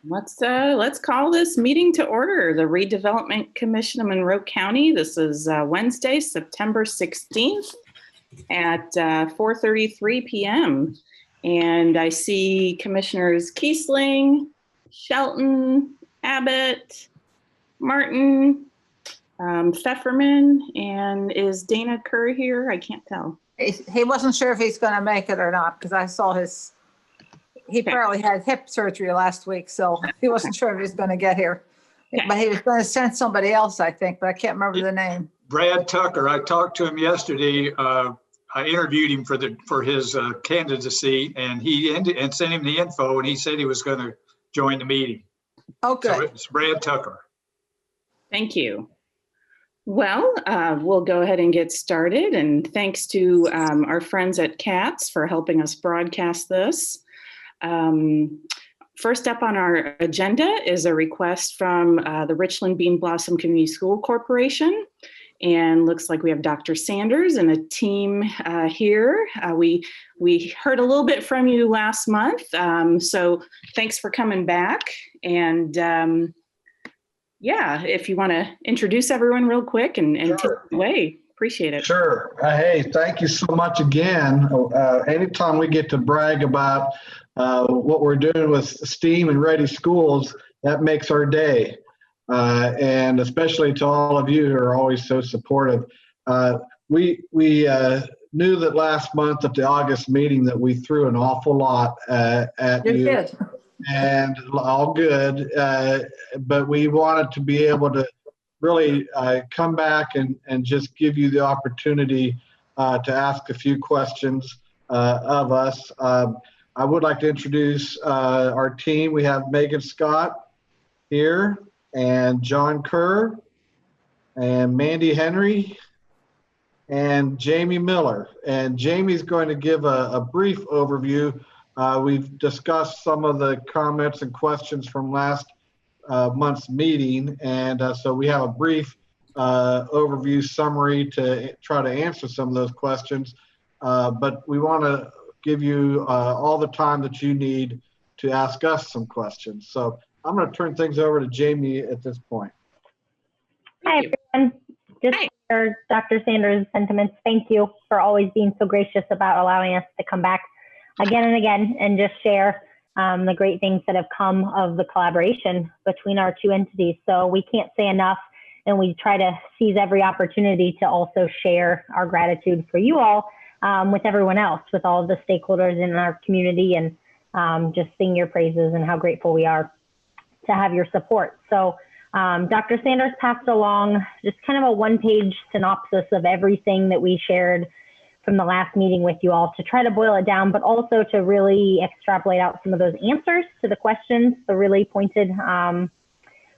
Let's call this meeting to order. The Redevelopment Commission of Monroe County. This is Wednesday, September 16th at 4:33 p.m. And I see Commissioners Kiesling, Shelton, Abbott, Martin, Pfefferman, and is Dana Kerr here? I can't tell. He wasn't sure if he's going to make it or not because I saw he apparently had hip surgery last week, so he wasn't sure if he was going to get here. Okay. But he was going to send somebody else, I think, but I can't remember the name. Brad Tucker. I talked to him yesterday. I interviewed him for his candidacy, and and sent him the info, and he said he was going to join the meeting. Oh, good. So it's Brad Tucker. Thank you. Well, we'll go ahead and get started. And thanks to our friends at CATS for helping us broadcast this. First up on our agenda is a request from the Richland Bean Blossom Community School Corporation. And looks like we have Dr. Sanders and a team here. We heard a little bit from you last month. So thanks for coming back. And yeah, if you want to introduce everyone real quick and Sure. take it away, appreciate it. Sure. Hey, thank you so much again. Anytime we get to brag about what we're doing with STEAM and Ready Schools, that makes our day. And especially to all of you who are always so supportive. We knew that last month at the August meeting that we threw an awful lot at you. Did. And all good, but we wanted to be able to really come back and just give you the opportunity to ask a few questions of us. I would like to introduce our team. We have Megan Scott here, and John Kerr, and Mandy Henry, and Jamie Miller. And Jamie's going to give a brief overview. We've discussed some of the comments and questions from last month's meeting, and so we have a brief overview summary to try to answer some of those questions, but we want to give you all the time that you need to ask us some questions. So I'm going to turn things over to Jamie at this point. Hi, everyone. Just for Dr. Sanders' sentiments, thank you for always being so gracious about allowing us to come back again and again and just share the great things that have come of the collaboration between our two entities. So we can't say enough, and we try to seize every opportunity to also share our gratitude for you all with everyone else, with all of the stakeholders in our community, and just sing your praises and how grateful we are to have your support. So Dr. Sanders passed along just kind of a one-page synopsis of everything that we shared from the last meeting with you all, to try to boil it down, but also to really extrapolate out some of those answers to the questions, the really pointed,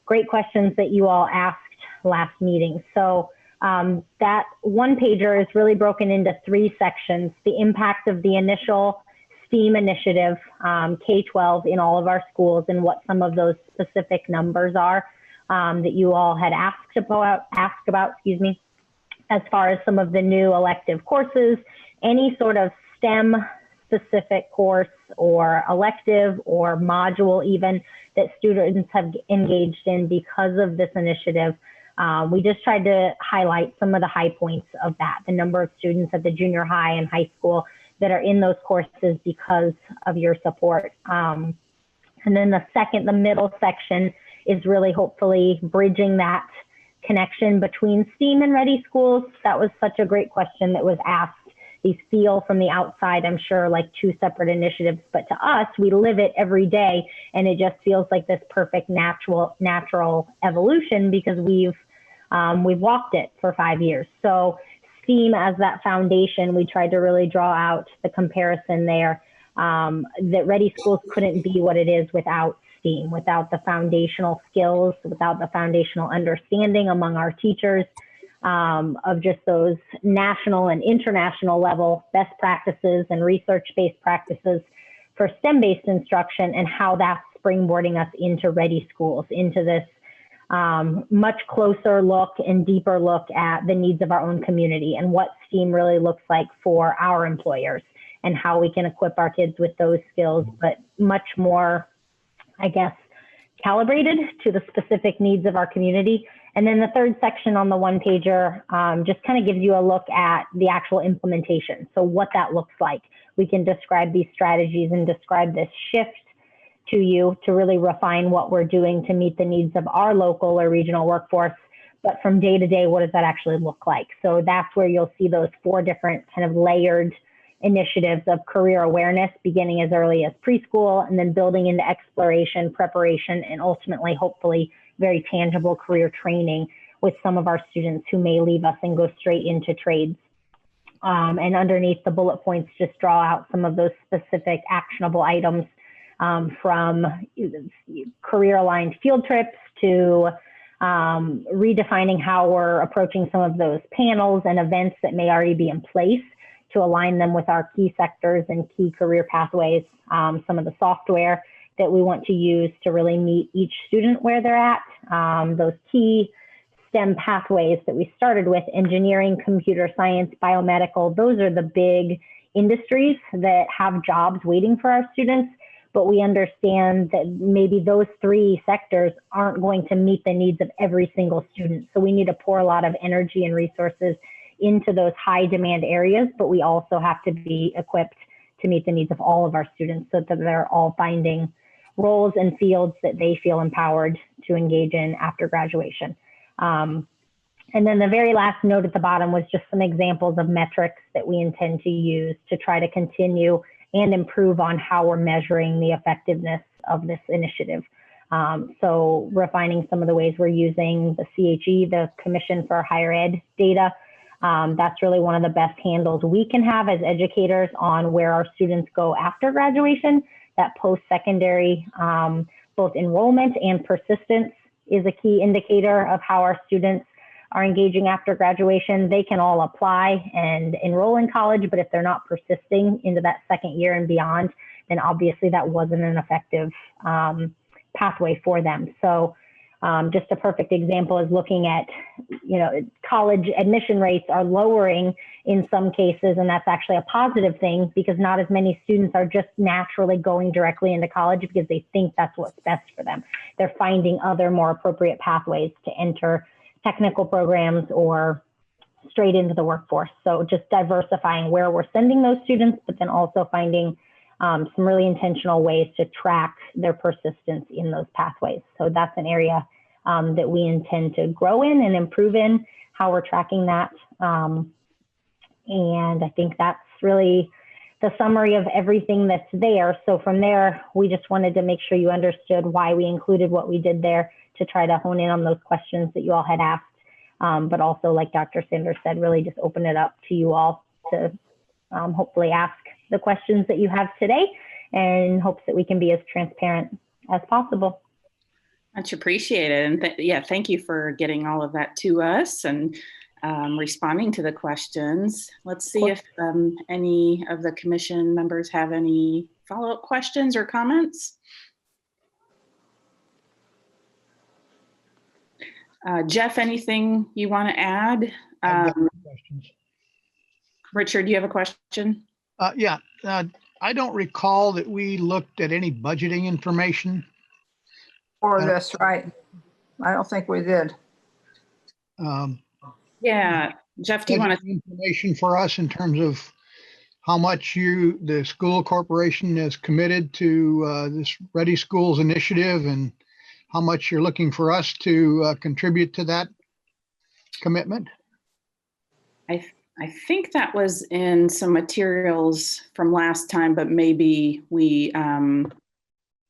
great questions that you all asked last meeting. So that one pager is really broken into three sections: the impact of the initial STEAM initiative, K-12 in all of our schools, and what some of those specific numbers are that you all had asked about, as far as some of the new elective courses, any sort of STEM specific course or elective or module even that students have engaged in because of this initiative. We just tried to highlight some of the high points of that, the number of students at the junior high and high school that are in those courses because of your support. And then the middle section is really hopefully bridging that connection between STEAM and Ready Schools. That was such a great question that was asked. These feel from the outside, I'm sure, like two separate initiatives, but to us, we live it every day, and it just feels like this perfect natural evolution because we've walked it for 5 years. So STEAM as that foundation, we tried to really draw out the comparison there, that Ready Schools couldn't be what it is without STEAM, without the foundational skills, without the foundational understanding among our teachers of just those national and international level best practices and research-based practices for STEM-based instruction, and how that's springboarding us into Ready Schools, into this much closer look and deeper look at the needs of our own community and what STEAM really looks like for our employers and how we can equip our kids with those skills, but much more, I guess, calibrated to the specific needs of our community. And then the third section on the one pager just kind of gives you a look at the actual implementation. So what that looks like. We can describe these strategies and describe this shift to you to really refine what we're doing to meet the needs of our local or regional workforce. But from day to day, what does that actually look like? So that's where you'll see those 4 different kind of layered initiatives of career awareness, beginning as early as preschool and then building into exploration, preparation, and ultimately, hopefully, very tangible career training with some of our students who may leave us and go straight into trades. And underneath the bullet points, just draw out some of those specific actionable items from career-aligned field trips to redefining how we're approaching some of those panels and events that may already be in place to align them with our key sectors and key career pathways, some of the software that we want to use to really meet each student where they're at, those key STEM pathways that we started with, engineering, computer science, biomedical. Those are the big industries that have jobs waiting for our students, but we understand that maybe those 3 sectors aren't going to meet the needs of every single student. So we need to pour a lot of energy and resources into those high demand areas, but we also have to be equipped to meet the needs of all of our students so that they're all finding roles and fields that they feel empowered to engage in after graduation. And then the very last note at the bottom was just some examples of metrics that we intend to use to try to continue and improve on how we're measuring the effectiveness of this initiative. So refining some of the ways we're using the CHE, the Commission for Higher Ed data. That's really one of the best handles we can have as educators on where our students go after graduation. That post-secondary, both enrollment and persistence is a key indicator of how our students are engaging after graduation. They can all apply and enroll in college, but if they're not persisting into that second year and beyond, then obviously that wasn't an effective pathway for them. So just a perfect example is looking at, college admission rates are lowering in some cases, and that's actually a positive thing because not as many students are just naturally going directly into college because they think that's what's best for them. They're finding other more appropriate pathways to enter technical programs or straight into the workforce. So just diversifying where we're sending those students, but then also finding some really intentional ways to track their persistence in those pathways. So that's an area that we intend to grow in and improve in how we're tracking that. And I think that's really the summary of everything that's there. So from there, we just wanted to make sure you understood why we included what we did there to try to hone in on those questions that you all had asked. But also, like Dr. Sanders said, really just open it up to you all to hopefully ask the questions that you have today in hopes that we can be as transparent as possible. Much appreciated. And thank you for getting all of that to us and responding to the questions. Let's see if any of the commission members have any follow-up questions or comments. Jeff, anything you want to add? Questions. Richard, do you have a question? Yeah, I don't recall that we looked at any budgeting information. Or this, right? I don't think we did. Yeah, Jeff, do you want to? Information for us in terms of how much the school corporation is committed to this Ready Schools initiative and how much you're looking for us to contribute to that commitment? I think that was in some materials from last time, but maybe we. I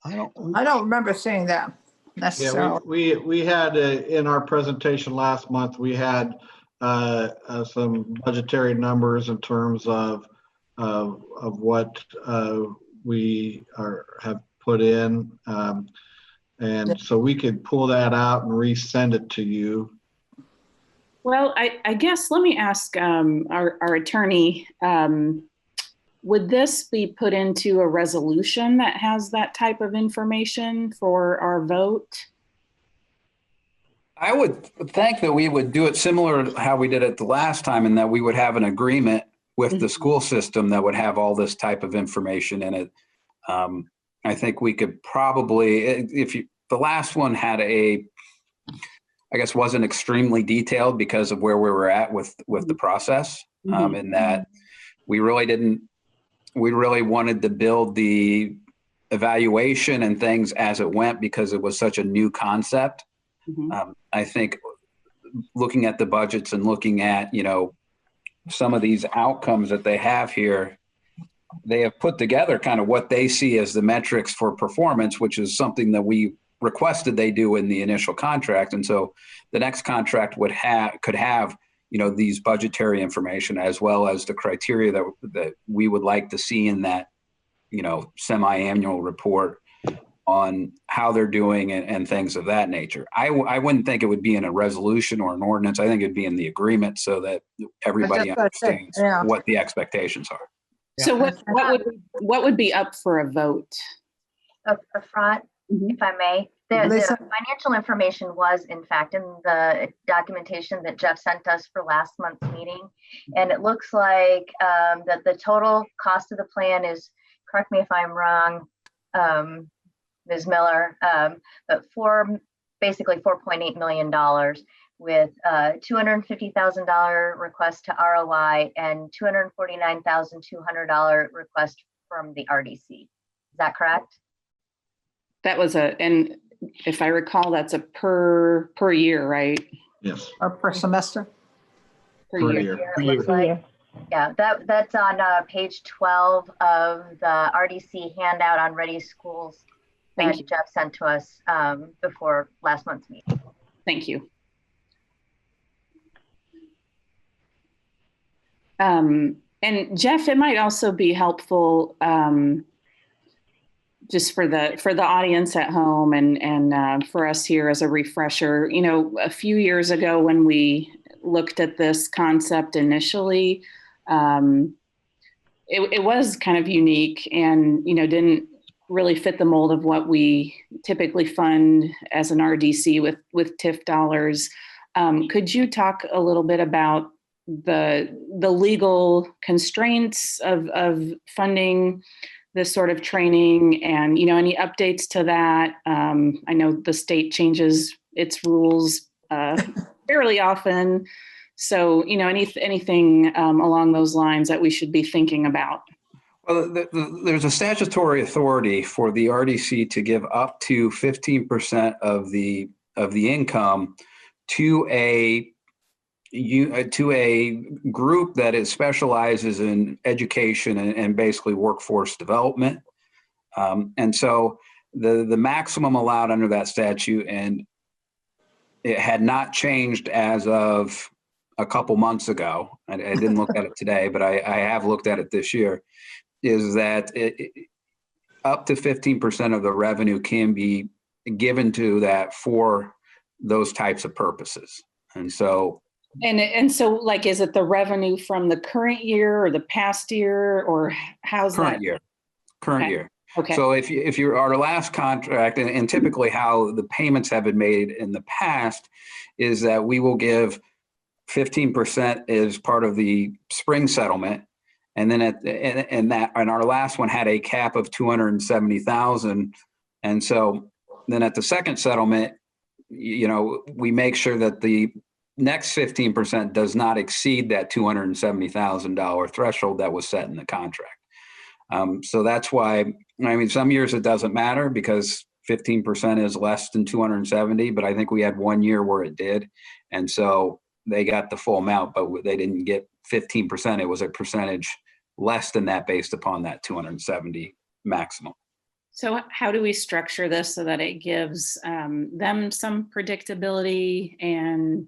don't remember seeing that necessarily. Yeah, we had in our presentation last month, we had some budgetary numbers in terms of what we have put in. And so we could pull that out and resend it to you. Well, I guess let me ask our attorney, would this be put into a resolution that has that type of information for our vote? I would think that we would do it similar to how we did it the last time, and that we would have an agreement with the school system that would have all this type of information in it. I think we could probably, if the last one had I guess wasn't extremely detailed because of where we were at with the process. In that we really wanted to build the evaluation and things as it went because it was such a new concept. I think looking at the budgets and looking at, some of these outcomes that they have here, they have put together kind of what they see as the metrics for performance, which is something that we requested they do in the initial contract. And so the next contract could have, these budgetary information as well as the criteria that we would like to see in that, semi-annual report on how they're doing and things of that nature. I wouldn't think it would be in a resolution or an ordinance. I think it'd be in the agreement so that everybody understands what the expectations are. So what would be up for a vote? Up front, if I may, the financial information was in fact in the documentation that Jeff sent us for last month's meeting. And it looks like that the total cost of the plan is, correct me if I'm wrong, Ms. Miller, but basically $4.8 million with $250,000 request to ROI and $249,200 request from the RDC. Is that correct? That was and if I recall, that's a per year, right? Yes. Or per semester? Per year. It looks like. Yeah, that's on page 12 of the RDC handout on Ready Schools that Jeff sent to us before last month's meeting. Thank you. And Jeff, it might also be helpful just for the audience at home and for us here as a refresher. A few years ago when we looked at this concept initially, it was kind of unique and didn't really fit the mold of what we typically fund as an RDC with TIF dollars. Could you talk a little bit about the legal constraints of funding this sort of training and, any updates to that? I know the state changes its rules fairly often. So, anything along those lines that we should be thinking about? Well, there's a statutory authority for the RDC to give up to 15% of the income to a group that specializes in education and basically workforce development. And so the maximum allowed under that statute, and it had not changed as of a couple months ago. I didn't look at it today, but I have looked at it this year, is that up to 15% of the revenue can be given to that for those types of purposes. And so like, is it the revenue from the current year or the past year, or how's that? Current year. Okay. So if you're our last contract, and typically how the payments have been made in the past is that we will give 15% as part of the spring settlement. And then and our last one had a cap of 270,000. And so then at the second settlement, we make sure that the next 15% does not exceed that $270,000 threshold that was set in the contract. So that's why, some years it doesn't matter because 15% is less than 270, but I think we had 1 year where it did. And so they got the full amount, but they didn't get 15%. It was a percentage less than that based upon that 270 maximum. So how do we structure this so that it gives them some predictability and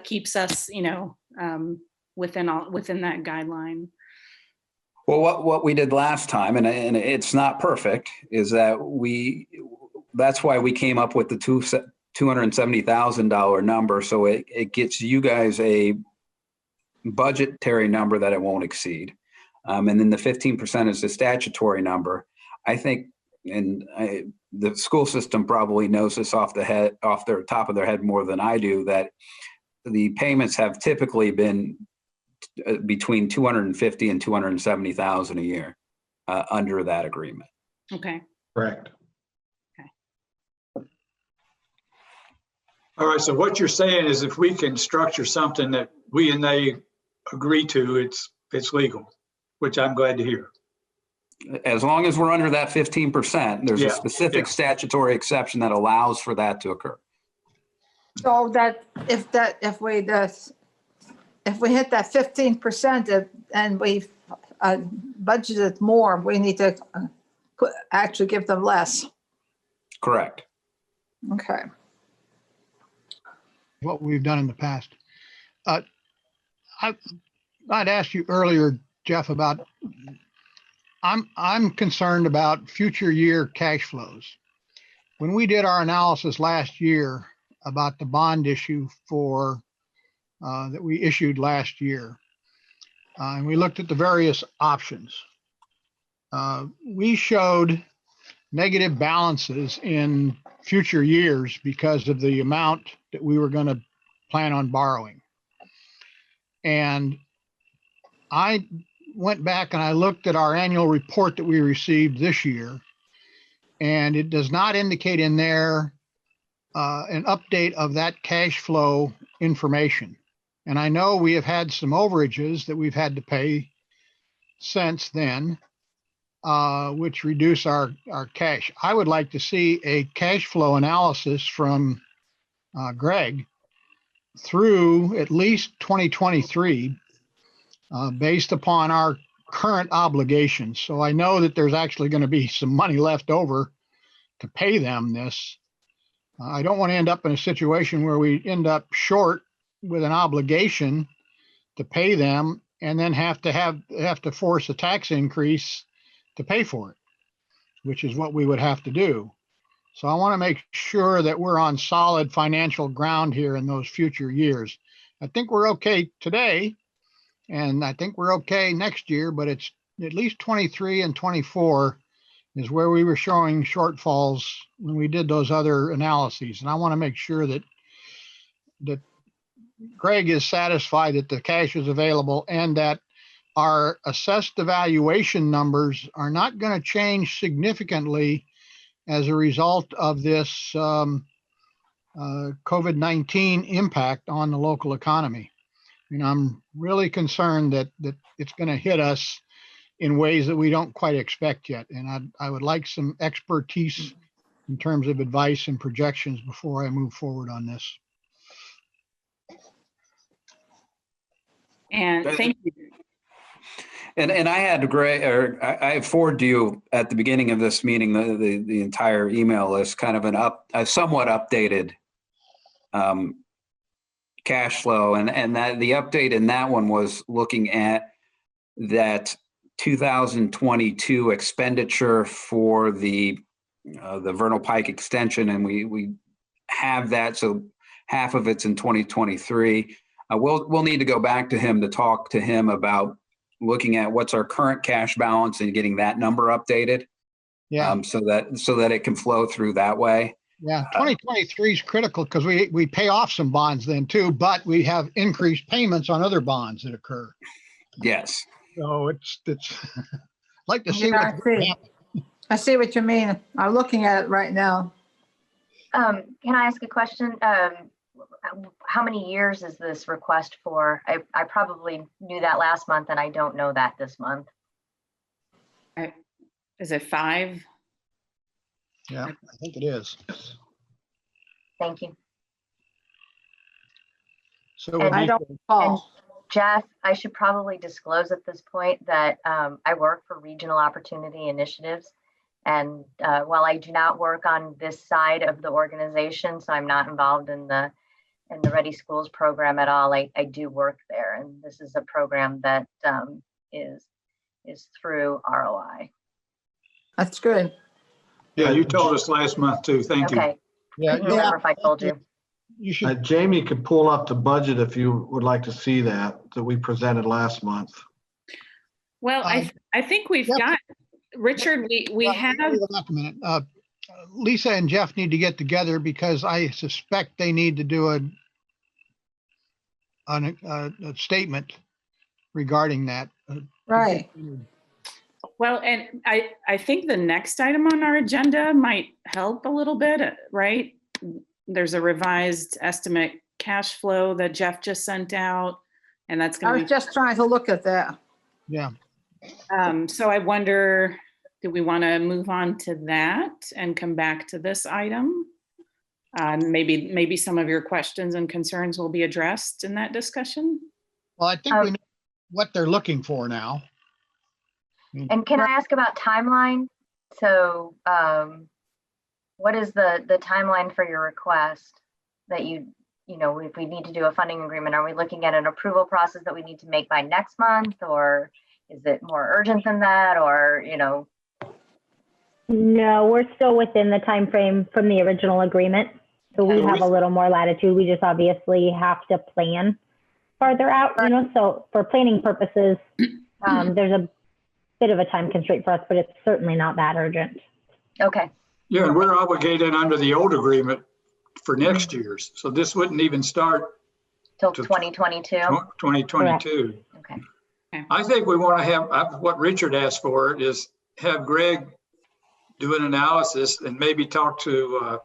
keeps us, within that guideline? Well, what we did last time, and it's not perfect, is that that's why we came up with the $270,000 number. So it gets you guys a budgetary number that it won't exceed. And then the 15% is the statutory number. I think, the school system probably knows this off their top of their head more than I do, that the payments have typically been between 250 and 270,000 a year under that agreement. Okay. Correct. Okay. All right, so what you're saying is if we can structure something that we and they agree to, it's legal, which I'm glad to hear. As long as we're under that 15%, there's Yeah, a specific yeah. statutory exception that allows for that to occur. So that if we hit that 15% and we budgeted more, we need to actually give them less. Correct. Okay. What we've done in the past. I'd asked you earlier, Jeff, about, I'm concerned about future year cash flows. When we did our analysis last year about the bond issue for that we issued last year, and we looked at the various options, we showed negative balances in future years because of the amount that we were going to plan on borrowing. And I went back and I looked at our annual report that we received this year, and it does not indicate in there an update of that cash flow information. And I know we have had some overages that we've had to pay since then, which reduce our cash. I would like to see a cash flow analysis from Greg through at least 2023 based upon our current obligations. So I know that there's actually going to be some money left over to pay them this. I don't want to end up in a situation where we end up short with an obligation to pay them and then have to force a tax increase to pay for it, which is what we would have to do. So I want to make sure that we're on solid financial ground here in those future years. I think we're okay today, and I think we're okay next year, but it's at least 23 and 24 is where we were showing shortfalls when we did those other analyses. And I want to make sure that Greg is satisfied that the cash is available and that our assessed evaluation numbers are not going to change significantly as a result of this COVID-19 impact on the local economy. And I'm really concerned that it's going to hit us in ways that we don't quite expect yet. And I would like some expertise in terms of advice and projections before I move forward on this. And thank you. And I had I forwarded you at the beginning of this meeting the entire email list, kind of a somewhat updated cash flow, and that the update in that one was looking at that 2022 expenditure for the Vernal Pike extension, and we have that, so half of it's in 2023. We'll need to go back to him to talk to him about looking at what's our current cash balance and getting that number updated. Yeah. So that it can flow through that way. Yeah, 2023 is critical because we pay off some bonds then too, but we have increased payments on other bonds that occur. Yes. So it's like to see Yeah, what's going to happen. I see what you mean. I'm looking at it right now. Can I ask a question? How many years is this request for? I probably knew that last month and I don't know that this month. Is it 5? Yeah, I think it is. Thank you. So And I don't recall. Jeff, I should probably disclose at this point that I work for Regional Opportunity Initiatives. And while I do not work on this side of the organization, so I'm not involved in the Ready Schools program at all, I do work there. And this is a program that is through ROI. That's good. Yeah, you told us last month too. Thank you. Okay. Yeah, I don't remember if I told you. you should. Jamie could pull up the budget if you would like to see that we presented last month. Well, I think we've got, Richard, we have. Wait a minute. Lisa and Jeff need to get together because I suspect they need to do a statement regarding that. Right. Well, and I think the next item on our agenda might help a little bit, right? there's a revised estimate cash flow that Jeff just sent out, and that's I going was to just trying to look at that. Yeah. be, so I wonder, do we want to move on to that and come back to this item? Maybe some of your questions and concerns will be addressed in that discussion. Well, I think we know what they're looking for now. And can I ask about timeline? So what is the timeline for your request that you know, if we need to do a funding agreement, are we looking at an approval process that we need to make by next month, or is it more urgent than that, or, you know? No, we're still within the time frame from the original agreement. So we have a little more latitude. We just obviously have to plan farther out, you know, so for planning purposes, there's a bit of a time constraint for us, but it's certainly not that urgent. Okay. Yeah, and we're obligated under the old agreement for next year's. So this wouldn't even start Till 2022? 2022. Okay. I think we want to have, what Richard asked for is have Greg do an analysis and maybe talk to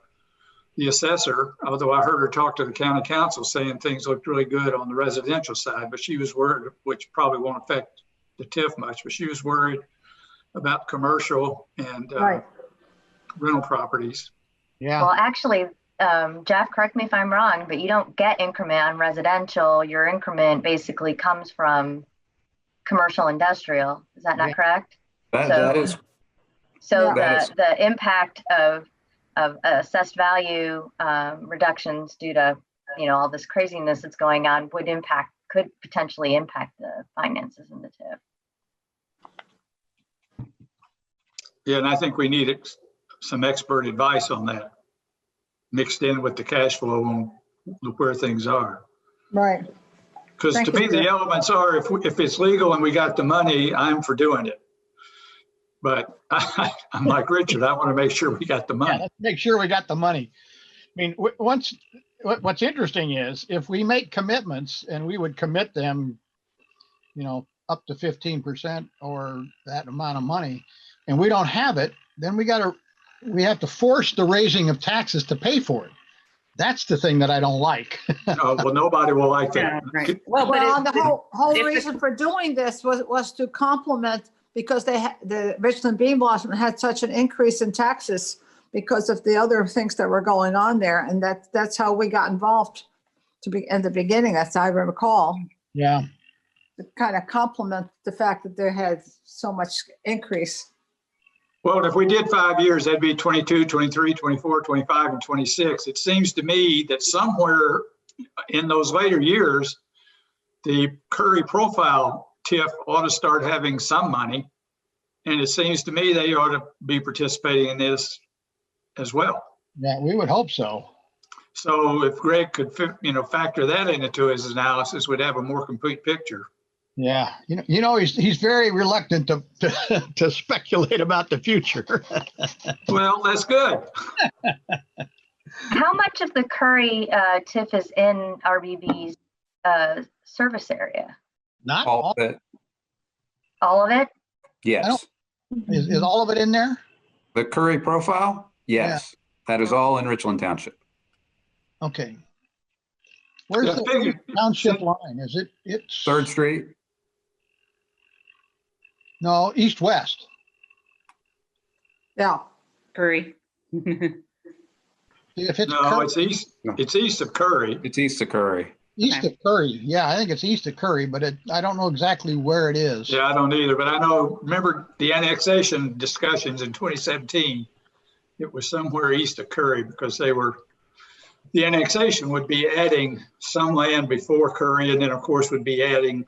the assessor, although I heard her talk to the county council saying things looked really good on the residential side, but she was worried, which probably won't affect the TIF much, but she was worried about commercial and Right. rental properties. Yeah. Well, actually, Jeff, correct me if I'm wrong, but you don't get increment on residential. Your increment basically comes from commercial industrial. Is that not correct? That is, So That is- the impact of assessed value reductions due to, you know, all this craziness that's going on could potentially impact the finances in the TIF. Yeah, and I think we need some expert advice on that, mixed in with the cash flow on where things are. Right. Because Thank to you, me, the Jeff. elements are, if it's legal and we got the money, I'm for doing it. But I'm like Richard, I want to make sure we got the Yeah, money. let's make sure we got the money. I mean, what's interesting is if we make commitments and we would commit them, you know, up to 15% or that amount of money, and we don't have it, then we have to force the raising of taxes to pay for it. That's the thing that I don't like. Well, nobody will like Yeah, that. right. Well, Well, the whole if the- reason for doing this was to complement, because the Richland Bean Blossom had such an increase in taxes because of the other things that were going on there. And that's how we got involved in the beginning, as I recall, Yeah. to kind of complement the fact that there had so much increase. Well, if we did 5 years, that'd be 22, 23, 24, 25, and 26. It seems to me that somewhere in those later years, the Curry profile TIF ought to start having some money. And it seems to me they ought to be participating in this as well. Yeah, we would hope so. So if Greg could, factor that into his analysis, we'd have a more complete picture. Yeah, he's very reluctant to speculate about the future. Well, that's good. How much of the Curry TIF is in RBB's service area? Not all all. of it. All of it? Yes. Is all of it in there? The Curry profile? Yes. That is all in Richland Township. Okay. Where's Yeah, the figured- township line? Is it? It's 3rd Street? No, east-west. Yeah. Curry. If it's No, Curry, it's east. It's east of Curry. It's east of Curry. east of Curry. Yeah, I think it's east of Curry, but I don't know exactly where it is. Yeah, I don't either, but I know, remember the annexation discussions in 2017? It was somewhere east of Curry because the annexation would be adding some land before Curry, and then of course would be adding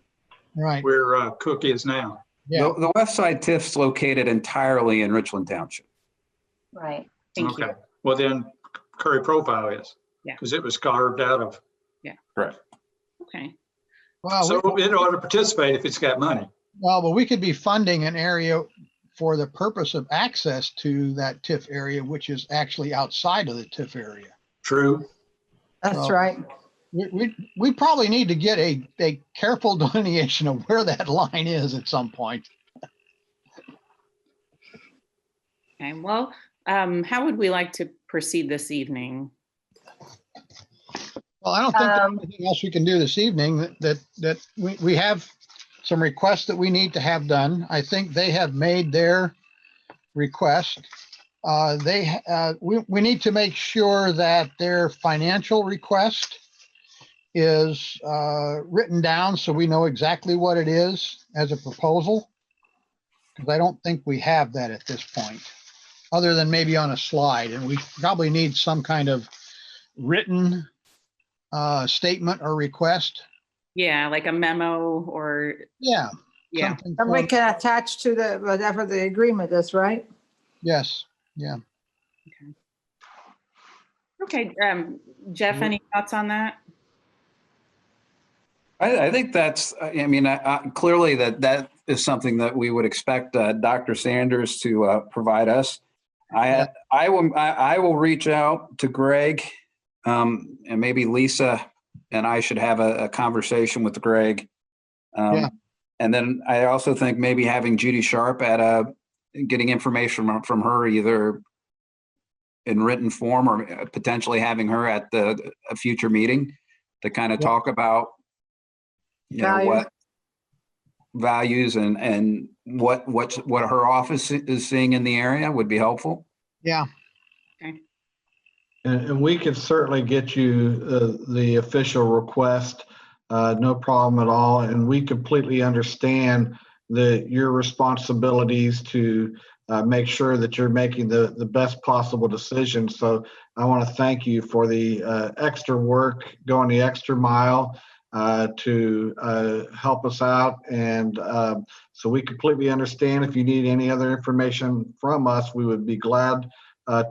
Right. where Cook is now. Yeah. The west side TIF's located entirely in Richland Township. Right. Thank Okay, you. well then Curry profile is. Yeah. Because it was carved out of, Correct. Okay. Well, so it ought to participate if it's got money. but we could be funding an area for the purpose of access to that TIF area, which is actually outside of the TIF area. True. That's Well, right. We probably need to get a careful delineation of where that line is at some point. Okay. Well, how would we like to proceed this evening? Well, I don't think there's anything else we can do this evening that we have some requests that we need to have done. I think they have made their request. We need to make sure that their financial request is written down so we know exactly what it is as a proposal. Because I don't think we have that at this point, other than maybe on a slide. And we probably need some kind of written statement or request. Yeah, like a memo or, Yeah. yeah. something And we form- can attach to the, whatever the agreement is, right? Yes, yeah. Okay, Jeff, any thoughts on that? I think that's, I mean, clearly that is something that we would expect Dr. Sanders to provide us. I will reach out to Greg, and maybe Lisa and I should have a conversation with Greg. Yeah. And then I also think maybe having Judy Sharp getting information from her either in written form or potentially having her at a future meeting to kind of talk about what values and what her office is seeing in the area would be helpful. Yeah. Okay. And we can certainly get you the official request, no problem at all. And we completely understand your responsibilities to make sure that you're making the best possible decision. So I want to thank you for the extra work, going the extra mile to help us out. And so we completely understand. If you need any other information from us, we would be glad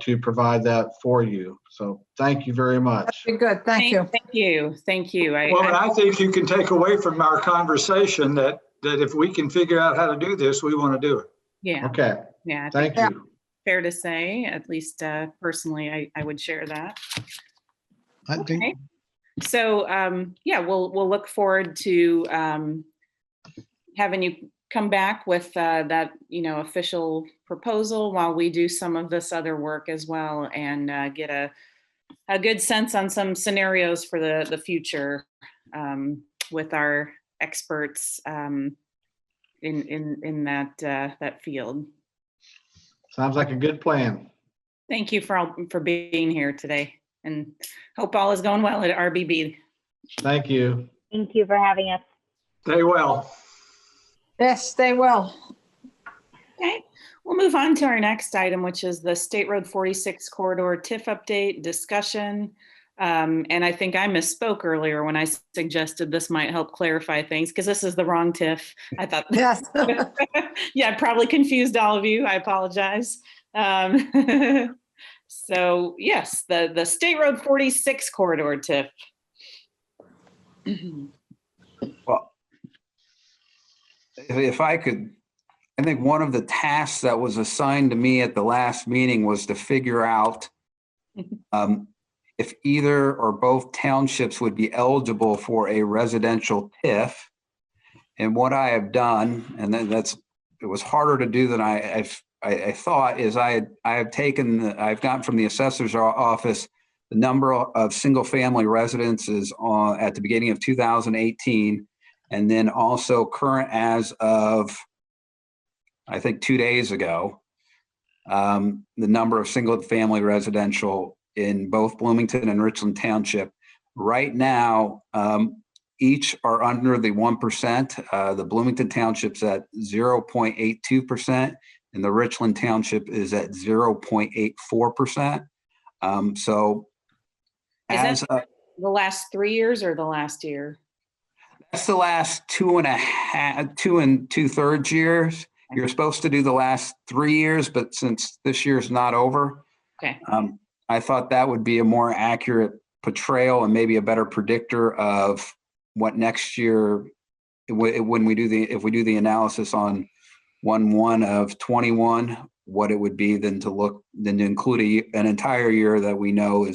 to provide that for you. So thank you very much. That'd be good. Thank you. Thank you. Thank you. Well, and I think you can take away from our conversation that if we can figure out how to do this, we want to do it. Yeah. Okay, Yeah. I thank think you. fair to say, at least personally, I would share that. I think, Okay. So, yeah, we'll look forward to having you come back with that, official proposal while we do some of this other work as well and get a good sense on some scenarios for the future with our experts in that field. Sounds like a good plan. Thank you for being here today, and hope all is going well at RBB. Thank you. Thank you for having us. Stay well. Yes, stay well. Okay, we'll move on to our next item, which is the State Road 46 corridor TIF update discussion. And I think I misspoke earlier when I suggested this might help clarify things because this is the wrong TIF. I thought, Yes. yeah, I probably confused all of you. I apologize. So yes, the State Road 46 corridor TIF. Well, if I could, I think one of the tasks that was assigned to me at the last meeting was to figure out if either or both townships would be eligible for a residential TIF. And what I have done, and then it was harder to do than I thought, is I've gotten from the assessor's office the number of single family residences at the beginning of 2018, and then also current as of, I think 2 days ago, the number of single family residential in both Bloomington and Richland Township. Right now, each are under the 1%. The Bloomington Township's at 0.82%, and the Richland Township is at 0.84%. So Is that the last 3 years or the last year? That's the last 2 2.3 years. You're supposed to do the last 3 years, but since this year's not over, Okay. I thought that would be a more accurate portrayal and maybe a better predictor of what next year, when we do the analysis on 1/1 of 21, what it would be than to include an entire year that we know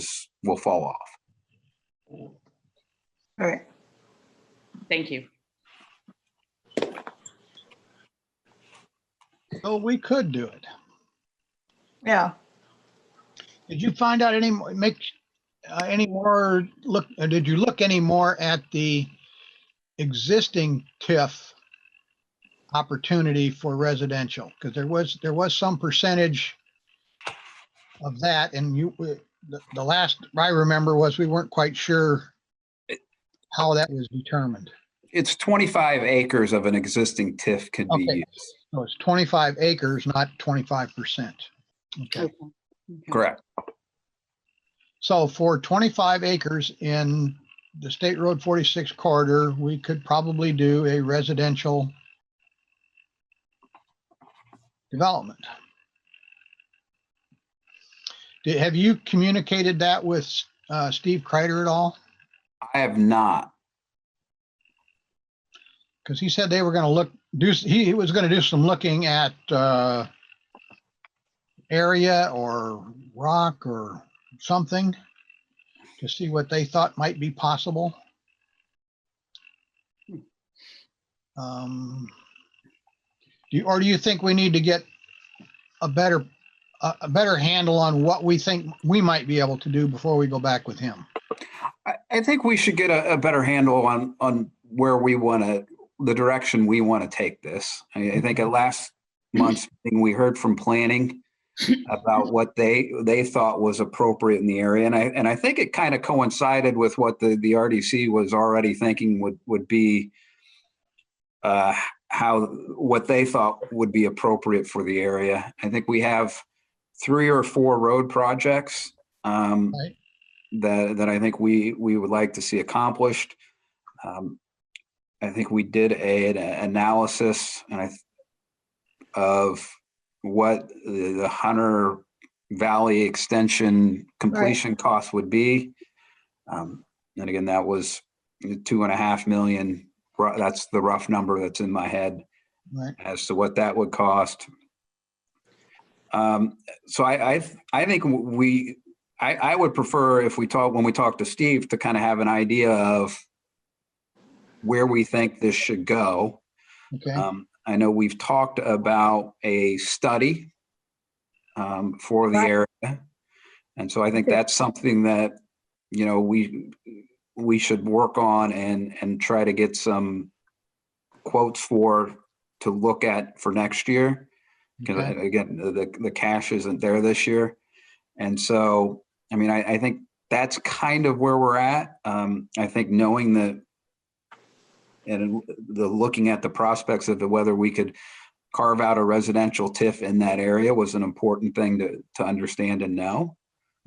will fall off. All right. Thank you. oh, we could do it. Yeah. Did you find out any more did you look any more at the existing TIF opportunity for residential? Because there was some percentage of that, and the last I remember was we weren't quite sure how that was determined. It's 25 acres of an existing TIF could be Okay. used. So it's 25 acres, not 25%. Okay. Correct. So for 25 acres in the State Road 46 corridor, we could probably do a residential development. Have you communicated that with Steve Kreider at all? I have not. Because he said they were going to he was going to do some looking at area or rock or something to see what they thought might be possible. Do you think we need to get a better handle on what we think we might be able to do before we go back with him? I think we should get a better handle on where we want to, the direction we want to take this. I think at last month's meeting, we heard from planning about what they thought was appropriate in the area. And I think it kind of coincided with what the RDC was already thinking would be what they thought would be appropriate for the area. I think we have 3 or 4 road projects Right. that I think we would like to see accomplished. I think we did an analysis of what the Hunter Valley extension completion cost would be. And again, that was 2.5 million. That's the rough number that's in my head as to what that would cost. So I think I would prefer when we talk to Steve to kind of have an idea of where we think this should go. Okay. I know we've talked about a study for the area. And so I think that's something that, we should work on and try to get some quotes to look at for next year. Because again, the cash isn't there this year. And so, I mean, I think that's kind of where we're at. I think knowing that and looking at the prospects of whether we could carve out a residential TIF in that area was an important thing to understand and know.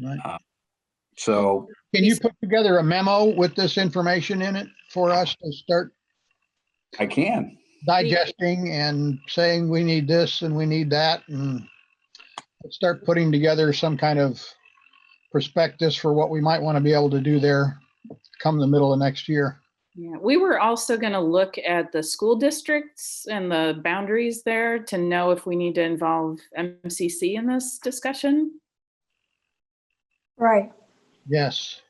Right. So can you put together a memo with this information in it for us to start? I can. Digesting and saying we need this and we need that, and start putting together some kind of prospectus for what we might want to be able to do there come the middle of next year. Yeah, we were also going to look at the school districts and the boundaries there to know if we need to involve MCC in this discussion. Right. Yes.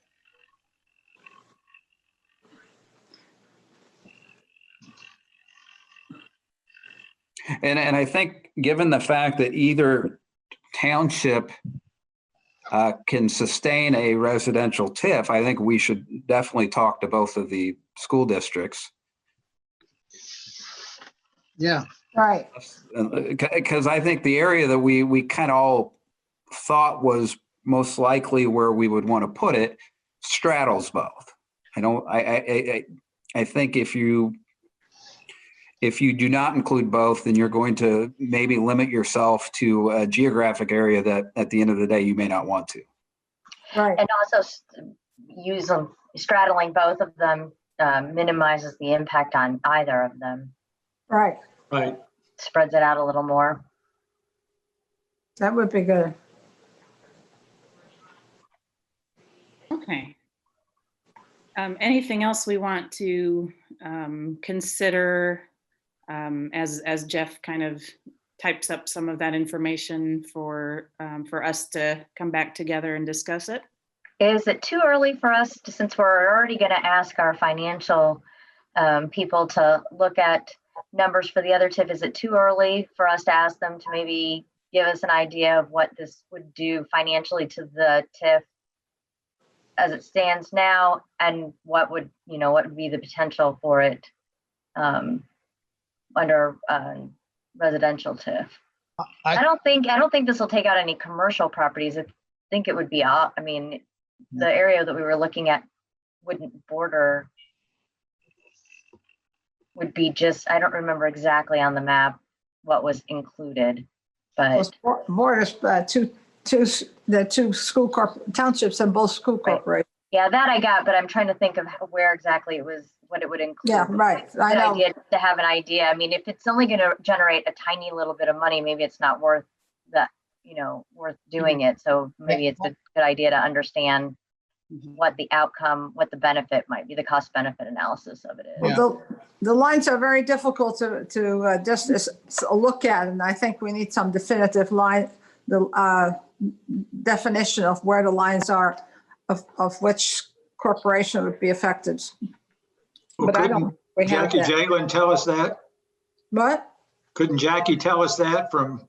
And I think given the fact that either township can sustain a residential TIF, I think we should definitely talk to both of the school districts. Yeah. Right. Because I think the area that we kind of all thought was most likely where we would want to put it straddles both. I think if you do not include both, then you're going to maybe limit yourself to a geographic area that at the end of the day, you may not want to. Right. And also straddling both of them minimizes the impact on either of them. Right. Right. Spreads it out a little more. That would be good. Okay. Anything else we want to consider as Jeff kind of types up some of that information for us to come back together and discuss it? Is it too early for us to, since we're already going to ask our financial people to look at numbers for the other TIF, is it too early for us to ask them to maybe give us an idea of what this would do financially to the TIF as it stands now, and what would be the potential for it under residential TIF? I don't think this will take out any commercial properties. I think it would be the area that we were looking at would be just, I don't remember exactly on the map what was included, but More the two townships and both school corporations. Yeah, that I got, but I'm trying to think of where exactly it was, what it would include. Yeah, right. I know. Idea to have an idea. I mean, if it's only going to generate a tiny little bit of money, maybe it's not worth that, worth doing it. So maybe it's a good idea to understand what the outcome, what the benefit might be, the cost benefit analysis of it is. Well, the lines are very difficult to just look at, and I think we need some definitive definition of where the lines are of which corporation would be affected. Well, But I don't. Jackie Jalen tell us that? What? Couldn't Jackie tell us that from?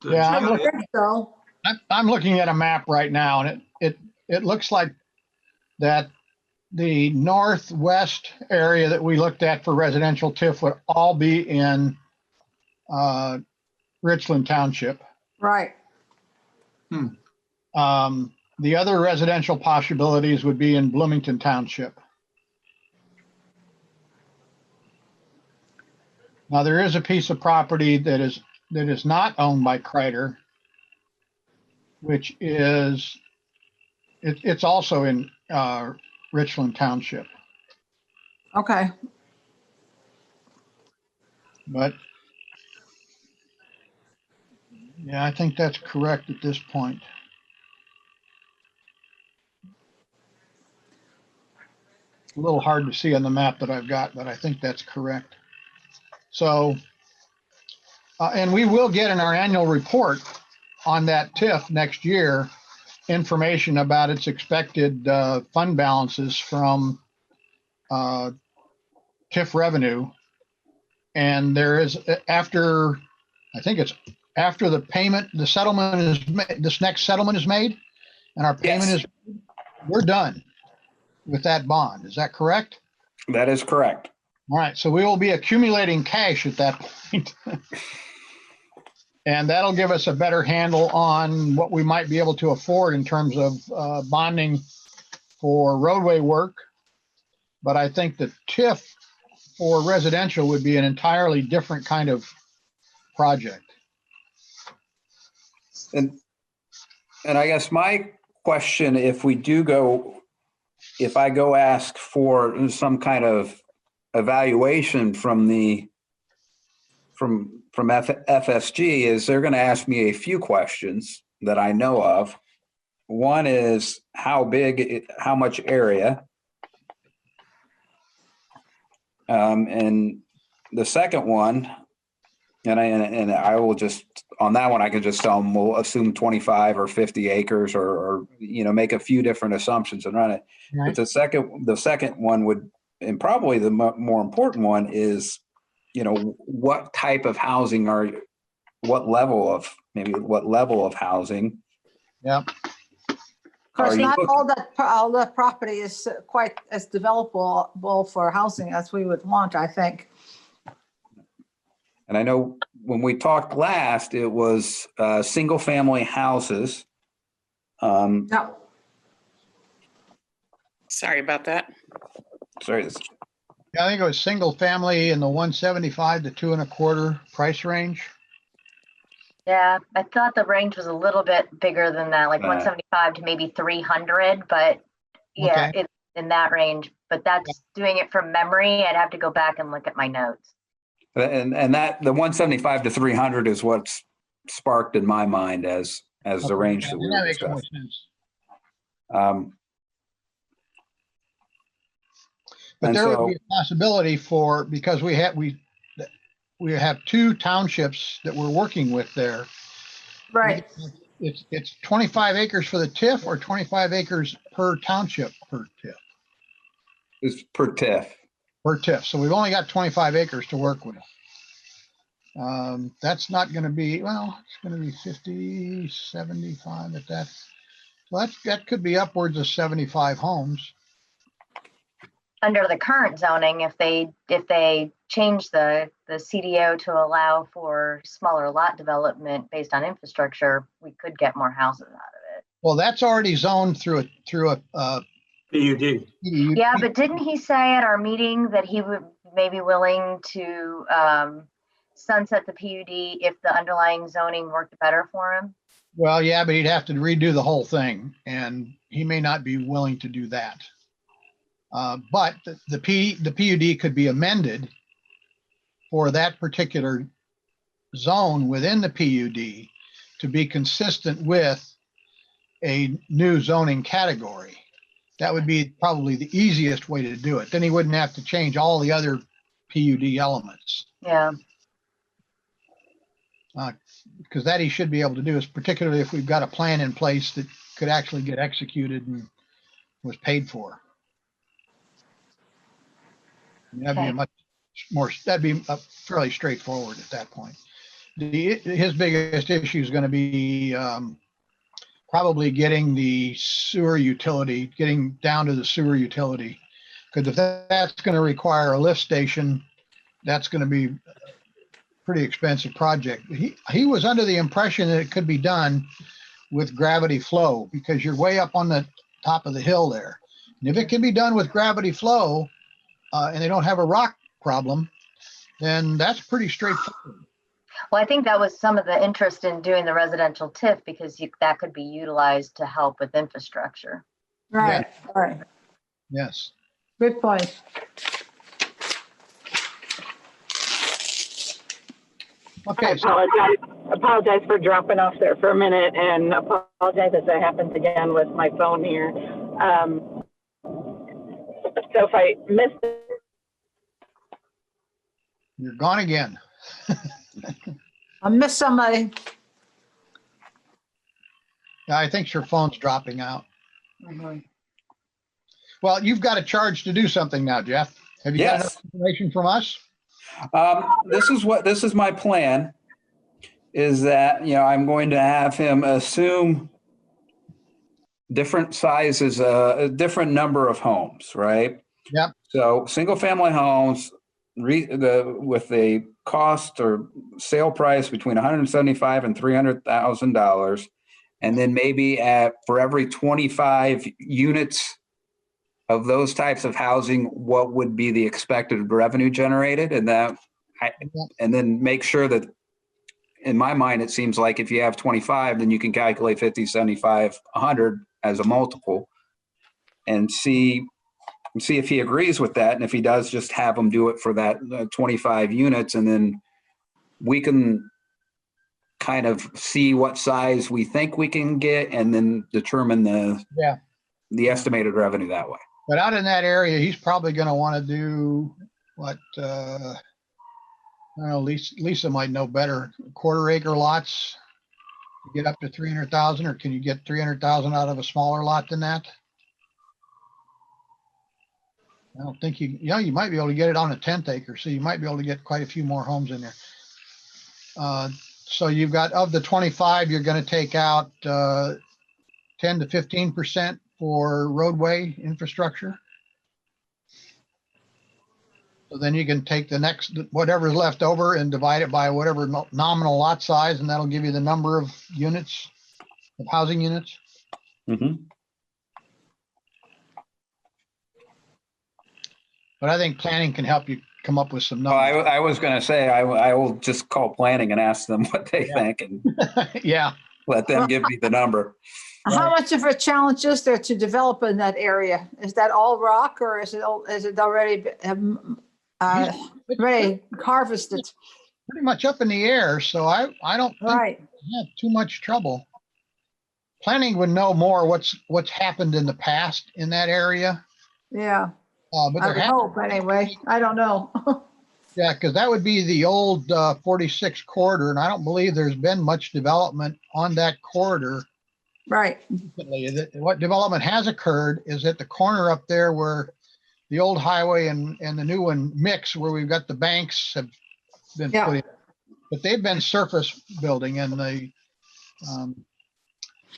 Yeah, I think so. I'm looking at a map right now, and it looks like that the northwest area that we looked at for residential TIF would all be in Richland Township. Right. The other residential possibilities would be in Bloomington Township. Now, there is a piece of property that is not owned by Kreider, which is, it's also in Richland Township. Okay. But yeah, I think that's correct at this point. A little hard to see on the map that I've got, but I think that's correct. So, and we will get in our annual report on that TIF next year information about its expected fund balances from TIF revenue. And there is, after, I think it's after the payment, the settlement is made, this next settlement is made, and our payment is, we're done with that bond. Is that correct? That is correct. All right, so we will be accumulating cash at that point. And that'll give us a better handle on what we might be able to afford in terms of bonding for roadway work. But I think the TIF for residential would be an entirely different kind of project. And I guess my question, if I go ask for some kind of evaluation from FSG, is they're going to ask me a few questions that I know of. One is how much area, and the second one, and I will just, on that one, I can just tell them we'll assume 25 or 50 acres, or make a few different assumptions and run it. Right. But the second one would, and probably the more important one is, what type of housing what level of housing? Yeah. Of course, not all the property is quite as developable for housing as we would want, I think. And I know when we talked last, it was single family houses. No. Sorry about that. Sorry. Yeah, I think it was single family in the 175 to 2.25 price range. Yeah, I thought the range was a little bit bigger than that, like 175 to maybe 300, but yeah, Okay. it's in that range. But that's doing it from memory. I'd have to go back and look at my notes. And that the 175 to 300 is what's sparked in my mind as the range that we That makes more discussed. sense. But there would be a possibility because we have two townships that we're working with there. Right. It's 25 acres for the TIF or 25 acres per township per TIF? It's per TIF. Per TIF. So we've only got 25 acres to work with. That's not going to be, well, it's going to be 50, 75 at that. Well, that could be upwards of 75 homes. Under the current zoning, if they change the CDO to allow for smaller lot development based on infrastructure, we could get more houses out of it. Well, that's already zoned through a PUD. Yeah, but didn't he say at our meeting that he would maybe willing to sunset the PUD if the underlying zoning worked better for him? Well, yeah, but he'd have to redo the whole thing, and he may not be willing to do that. But the PUD could be amended for that particular zone within the PUD to be consistent with a new zoning category. That would be probably the easiest way to do it. Then he wouldn't have to change all the other PUD elements. Yeah. Because that he should be able to do, is particularly if we've got a plan in place that could actually get executed and was paid for. That'd be a much more, that'd be fairly straightforward at that point. His biggest issue is going to be probably getting the sewer utility, getting down to the sewer utility. Because if that's going to require a lift station, that's going to be a pretty expensive project. He was under the impression that it could be done with gravity flow, because you're way up on the top of the hill there. And if it can be done with gravity flow, and they don't have a rock problem, then that's pretty straightforward. Well, I think that was some of the interest in doing the residential TIF, because that could be utilized to help with infrastructure. Right, right. Yes. Good point. Okay. I apologize for dropping off there for a minute, and apologize if that happens again with my phone here. So if I missed it. You're gone again. I missed somebody. I think your phone's dropping out. Mhm. Well, you've got a charge to do something now, Jeff. Have you got enough information from us? This is my plan, is that, I'm going to have him assume different sizes, a different number of homes, right? Yep. So single family homes with a cost or sale price between $175,000 and $300,000. And then maybe for every 25 units of those types of housing, what would be the expected revenue generated? And then make sure that, in my mind, it seems like if you have 25, then you can calculate 50, 75, 100 as a multiple, and see if he agrees with that. And if he does, just have him do it for that 25 units. And then we can kind of see what size we think we can get, and then determine the estimated revenue that way. But out in that area, he's probably going to want to do what, I don't know, Lisa might know better, quarter acre lots, get up to 300,000, or can you get 300,000 out of a smaller lot than that? I don't think you might be able to get it on a 10th acre, so you might be able to get quite a few more homes in there. So you've got, of the 25, you're going to take out 10 to 15% for roadway infrastructure. So then you can take the next, whatever's left over, and divide it by whatever nominal lot size, and that'll give you the number of units, of housing units. Mm-hmm. But I think planning can help you come up with some numbers. I was going to say, I will just call planning and ask them what they think, and Yeah. let them give me the number. How much of a challenge is there to develop in that area? Is that all rock, or is it already ready harvested? Pretty much up in the air, so I don't think Right. we have too much trouble. Planning would know more what's happened in the past in that area. Yeah. But I there would has, hope anyway. I don't know. yeah, because that would be the old 46 corridor, and I don't believe there's been much development on that corridor. Right. What development has occurred is at the corner up there where the old highway and the new one mix, where we've got the banks have been put in. But they've been surface building, and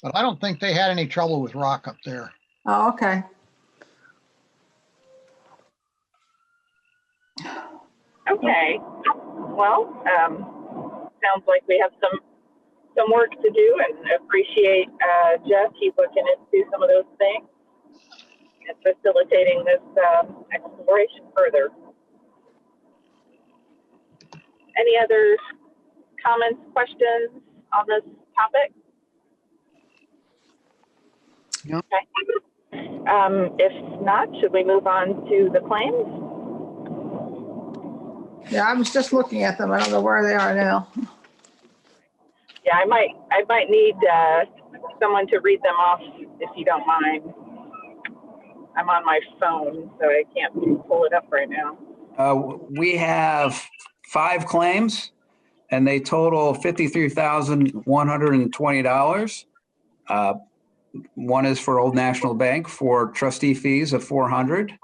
But I don't think they had any trouble with rock up there. Oh, okay. Okay. Well, sounds like we have some work to do, and appreciate Jeff. He's looking into some of those things and facilitating this exploration further. Any other comments, questions on this topic? No. Okay. If not, should we move on to the claims? Yeah, I was just looking at them. I don't know where they are now. Yeah, I might need someone to read them off if you don't mind. I'm on my phone, so I can't pull it up right now. We have 5 claims, and they total $53,120. One is for Old National Bank for trustee fees of $400.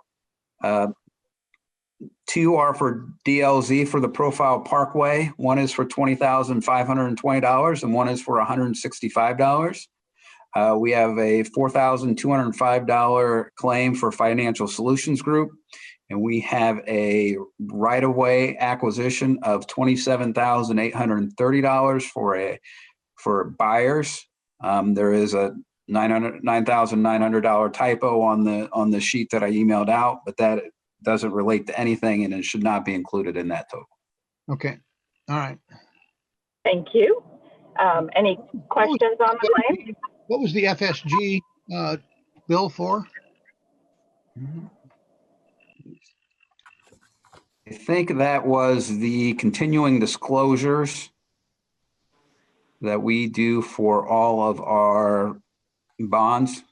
2 are for DLZ for the Profile Parkway. One is for $20,520, and one is for $165. We have a $4,205 claim for Financial Solutions Group, and we have a right-of-way acquisition of $27,830 for buyers. There is a $9,900 typo on the sheet that I emailed out, but that doesn't relate to anything, and it should not be included in that total. Okay. All right. Thank you. Any questions on the claim? What was the FSG bill for? I think that was the continuing disclosures that we do for all of our bonds.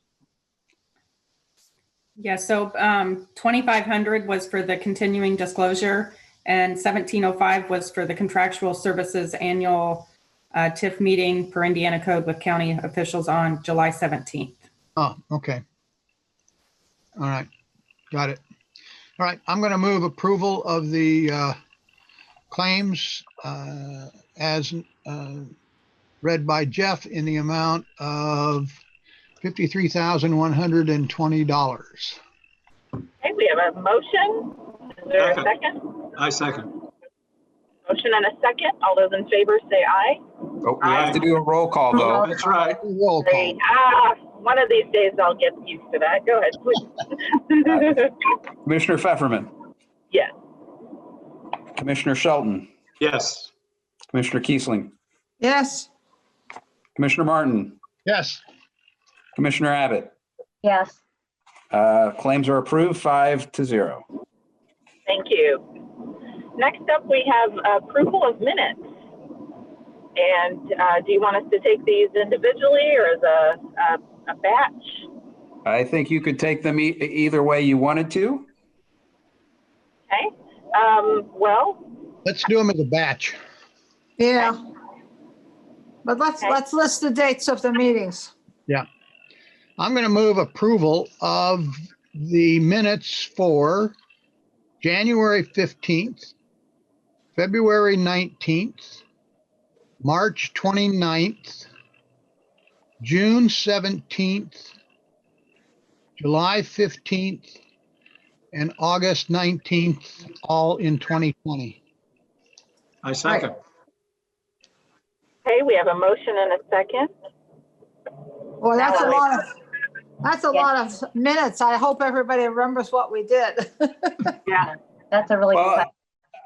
Yeah, so 2,500 was for the continuing disclosure, and 1,705 was for the contractual services annual TIF meeting per Indiana code with county officials on July 17th. Oh, okay. All right. Got it. All right. I'm going to move approval of the claims as read by Jeff in the amount of $53,120. Okay, we have a motion. Is there a second? I second. Motion and a second. All those in favor say aye. Oh, we have to do a roll call, though. That's right. Roll call. One of these days I'll get used to that. Go ahead, please. Commissioner Pfefferman, Yes. Commissioner Shelton, Yes. Commissioner Kiesling, Yes. Commissioner Martin, Yes. Commissioner Abbott. Yes. Claims are approved 5-0. Thank you. Next up, we have approval of minutes. And do you want us to take these individually or as a batch? I think you could take them either way you wanted to. Okay. Well, Let's do them as a batch. Yeah. But let's list the dates of the meetings. Yeah. I'm going to move approval of the minutes for January 15th, February 19th, March 29th, June 17th, July 15th, and August 19th, all in 2020. I second. okay, we have a motion and a second. Well, that's a lot of minutes. I hope everybody remembers what we did. Yeah. That's a really good Well, question.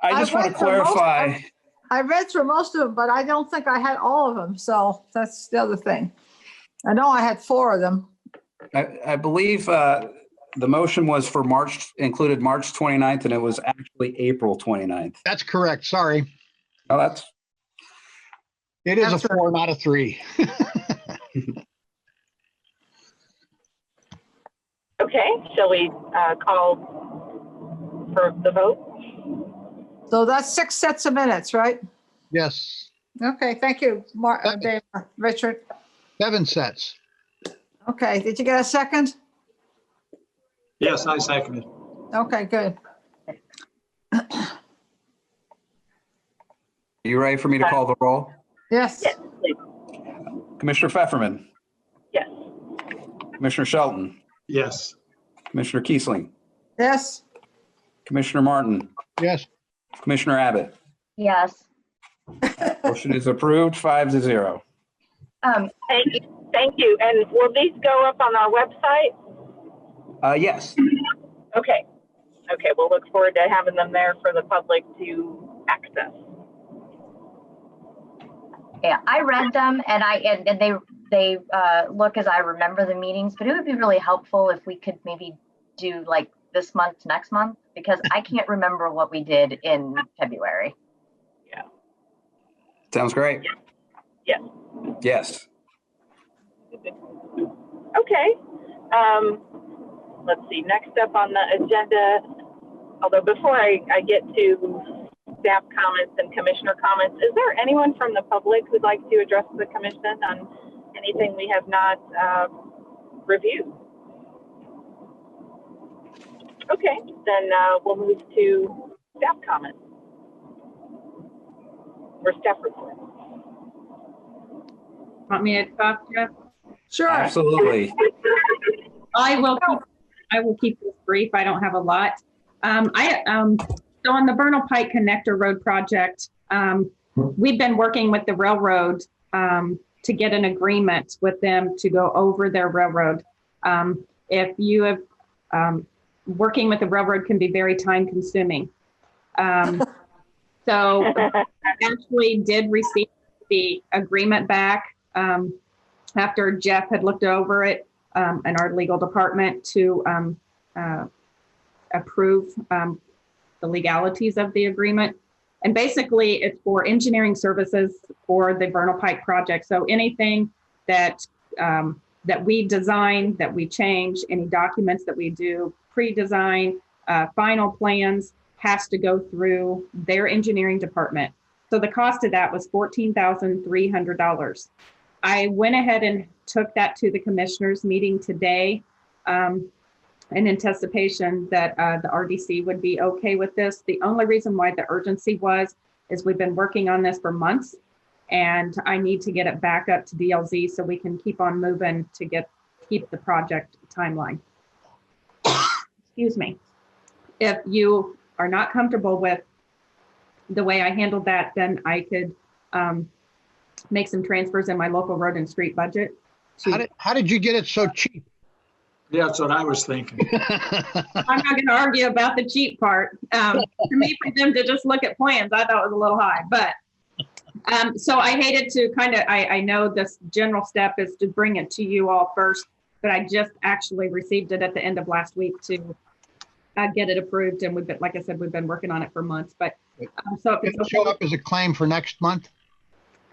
I just want to clarify. I read through most of them, but I don't think I had all of them. So that's the other thing. I know I had 4 of them. I believe the motion was for included March 29th, and it was actually April 29th. That's correct. Sorry. Oh, It is That's a 4, not a 3. Okay, shall we call for the vote? So that's 6 sets of minutes, right? Yes. Okay, thank you, Dave, Richard. 7 sets. Okay, did you get a second? Yes, I second it. Okay, good. Are you ready for me to call the roll? Yes. Yes, please. Commissioner Pfefferman, Commissioner Shelton, Yes. Commissioner Kiesling, Yes. Commissioner Martin, Yes. Commissioner Abbott. Yes. Motion is approved, 5-0. Thank you. And will these go up on our website? Yes. Okay. Okay, we'll look forward to having them there for the public to access. Yeah, I read them and they look as I remember the meetings, but it would be really helpful if we could maybe do like this month, next month, because I can't remember what we did in February. Yeah. Sounds great. Yes. Yes. Okay. Let's see, next up on the agenda, although before I get to staff comments and commissioner comments, is there anyone from the public who'd like to address the commission on anything we have not reviewed? Okay, then we'll move to staff comments or staff report. Want me to talk, Jeff? Sure. Absolutely. I will keep this brief. I don't have a lot. So on the Vernal Pike Connector Road project, we've been working with the railroad to get an agreement with them to go over their railroad. If you have, working with the railroad can be very time consuming. So actually did receive the agreement back after Jeff had looked over it and our legal department to approve the legalities of the agreement. And basically it's for engineering services for the Vernal Pike project. So anything that that we design, that we change, any documents that we do, pre-design, final plans, has to go through their engineering department. So the cost of that was $14,300. I went ahead and took that to the commissioners meeting today in anticipation that the RDC would be okay with this. The only reason why the urgency is we've been working on this for months and I need to get it back up to DLZ so we can keep on moving to keep the project timeline. Excuse me. If you are not comfortable with the way I handled that, then I could make some transfers in my local road and street budget. How did you get it so cheap? Yeah, that's what I was thinking. I'm not going to argue about the cheap part. For me, for them to just look at plans, I thought it was a little high. But so I hated to I know this general step is to bring it to you all first, but I just actually received it at the end of last week to get it approved. And we've been, like I said, we've been working on it for months. But so if It'll show up as a claim for next month?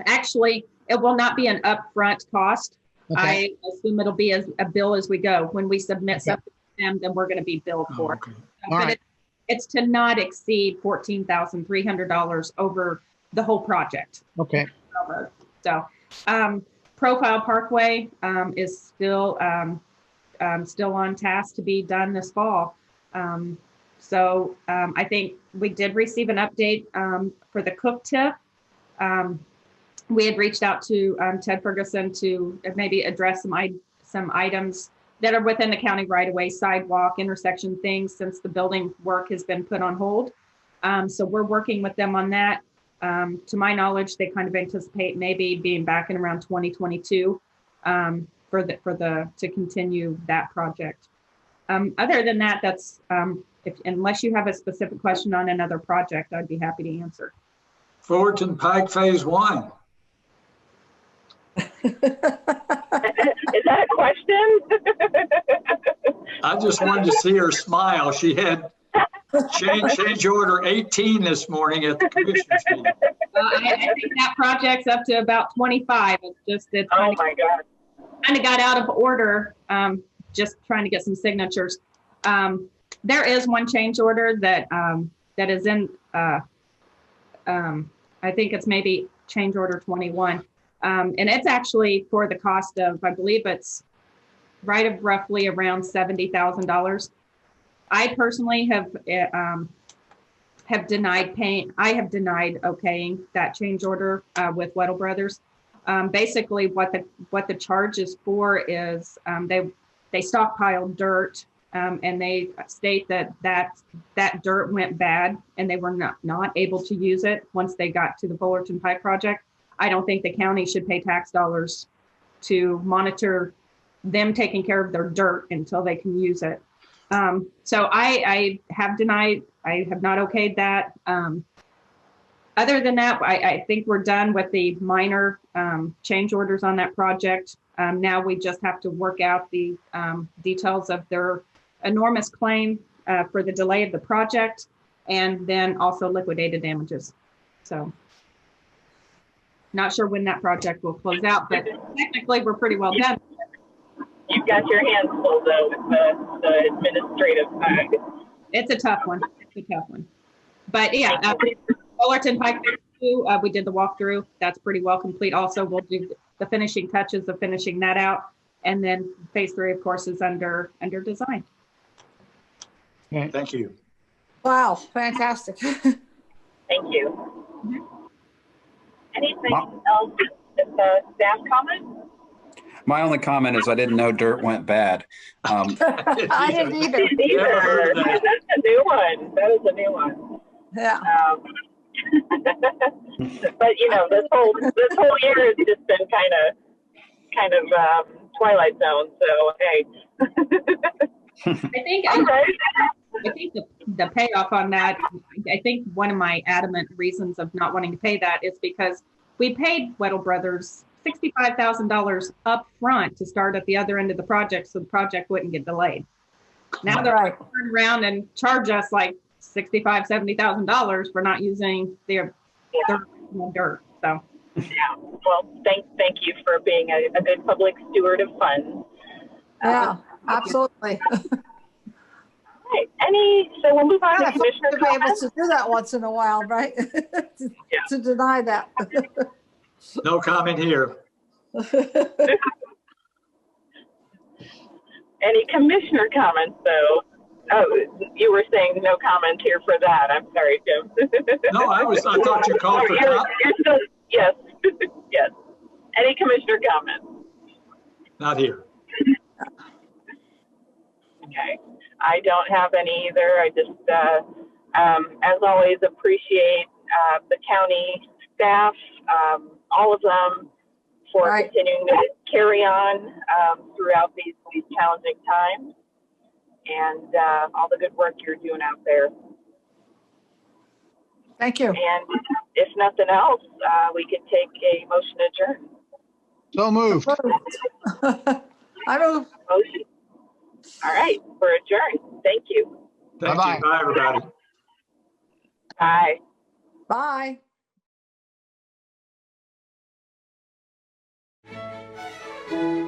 Actually, it will not be an upfront cost. Okay. I assume it'll be as a bill as we go. When we submit something to them, then we're going to be billed for it. Okay. But All right. it's to not exceed $14,300 over the whole project. Okay. So Profile Parkway is still on task to be done this fall. So I think we did receive an update for the Cook TIF. We had reached out to Ted Ferguson to maybe address some items that are within the county right away, sidewalk, intersection things, since the building work has been put on hold. So we're working with them on that. To my knowledge, they kind of anticipate maybe being back in around 2022 to continue that project. Other than that, that's unless you have a specific question on another project, I'd be happy to answer. Fullerton Pike Phase 1. Is that a question? I just wanted to see her smile. She had change order 18 this morning at the commissioners meeting. I think that project's up to about 25. It's Oh my God. kind of got out of order, just trying to get some signatures. There is one change order that is in, I think it's maybe change order 21. And it's actually for the cost of, I believe it's roughly around $70,000. I personally have denied paying. I have denied okaying that change order with Weddle Brothers. Basically, what the charge is for is they stockpiled dirt, and they state that dirt went bad and they were not able to use it once they got to the Fullerton Pike project. I don't think the county should pay tax dollars to monitor them taking care of their dirt until they can use it. So I have denied, I have not okayed that. Other than that, I think we're done with the minor change orders on that project. Now we just have to work out the details of their enormous claim for the delay of the project, and then also liquidated damages. So not sure when that project will close out, but technically we're pretty well done. You've got your hands full though with the administrative side. It's a tough one. It's a tough one. But yeah, Fullerton Pike 2, we did the walkthrough. That's pretty well complete. Also, we'll do the finishing touches of finishing that out. And then phase 3, of course, is under design. Thank you. Wow, fantastic. Thank you. Anything else with the staff comment? My only comment is I didn't know dirt went bad. I didn't either. That's a new one. That is a new one. Yeah. But you know, this whole year has just been kind of Twilight Zone. So hey. I think the payoff on that, I think one of my adamant reasons of not wanting to pay that is because we paid Weddle Brothers $65,000 up front to start at the other end of the project so the project wouldn't get delayed. Now they're going to turn around and charge us like $65,000, $70,000 for not using their dirt. So yeah, well, thank you for being a good public steward of funds. Yeah, absolutely. Right. So we'll move on to Commissioner to be able to do that once in a while, right? To deny that. No comment here. Any commissioner comments, though? Oh, you were saying no comment here for that. I'm sorry, Jim. No, I thought you called for comment. Yes, yes. Any commissioner comments? Not here. Okay. I don't have any either. I just, as always, appreciate the county staff, all of them, for continuing to carry on throughout these challenging times, and all the good work you're doing out there. Thank you. And if nothing else, we can take a motion to adjourn. So moved. I move. Motion. All right, we're adjourned. Thank you. Thank Bye-bye. you. Bye, everybody. Bye. Bye.